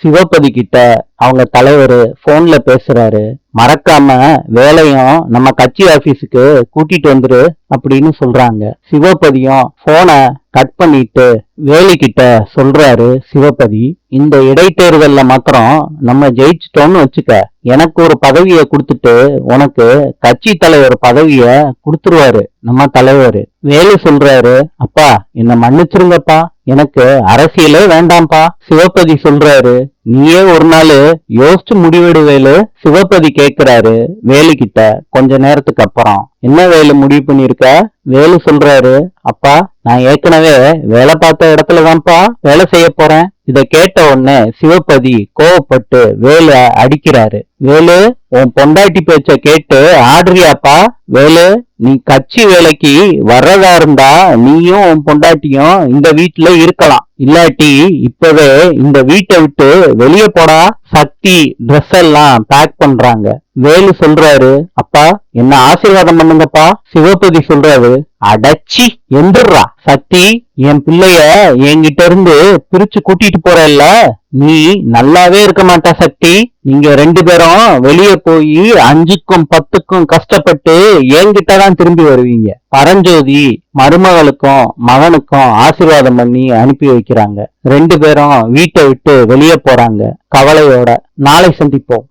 சிவபதி கிட்ட அவங்க தலைவர் போன்ல பேசுறாரு. மறக்காம வேலையும் நம்ம கட்சி ஆபீஸுக்கு கூட்டிட்டு வந்துரு அப்படின்னு சொல்றாங்க. சிவபதியும் போனை கட் பண்ணிட்டு வேலைக்கிட்ட சொல்றாரு. சிவபதி, இந்த இடைத்தேர்தல்ல மாத்திரம் நம்ம ஜெயிச்சிட்டோம்னு வச்சுக்க, எனக்கு ஒரு பதவியை கொடுத்துட்டு உனக்கு கட்சி தலைவர் பதவிய கொடுத்துருவாரு நம்ம தலைவர். வேலு சொல்றாரு, அப்பா என்ன மன்னிச்சிருங்கப்பா, எனக்கு அரசியலே வேண்டாம்ப்பா. சிவபதி சொல்றாரு, நீயே ஒரு நாள் யோசிச்சு முடிவெடுவேலு. சிவபதி கேக்குறாரு வேலு கிட்ட கொஞ்ச நேரத்துக்கு அப்புறம், என்ன வேலு முடிவு பண்ணிருக்க? வேலு சொல்றாரு, அப்பா நான் ஏற்கனவே வேலை பார்த்த இடத்துலதான்ப்பா வேலை செய்ய போறேன். இத கேட்ட உடனே சிவபதி கோவப்பட்டு வேலு அடிக்கிறாரு. வேலு, உன் பொண்டாட்டி பேச்ச கேட்டு ஆடுறியாப்பா? வேலு, நீ கட்சி வேலைக்கு வர்றதா இருந்தா நீயும் உன் பொண்டாட்டியும் இந்த வீட்டுல இருக்கலாம், இல்லாட்டி இப்பவே இந்த வீட்டை விட்டு வெளியே போடா. சக்தி ட்ரெஸ் எல்லாம் பேக் பண்றாங்க. வேலு சொல்றாரு, அப்பா என்ன ஆசீர்வாதம் பண்ணுங்கப்பா. சிவபதி சொல்றாரு, அடச்சி எந்திரா. சக்தி, என் பிள்ளைய என்கிட்ட இருந்து பிரிச்சு கூட்டிட்டு போறல்ல, நீ நல்லாவே இருக்க மாட்டா சக்தி. நீங்க 2 பேரும் வெளியே போய் 5க்கும் 10க்கும் கஷ்டப்பட்டு என்கிட்டதான் திரும்பி வருவீங்க. பரஞ்சோதி மருமகளுக்கும் மகனுக்கும் ஆசீர்வாதம் பண்ணி அனுப்பி வைக்கிறாங்க. 2 பேரும் வீட்டை விட்டு வெளியே போறாங்க கவலையோட. நாளை சந்திப்போம்.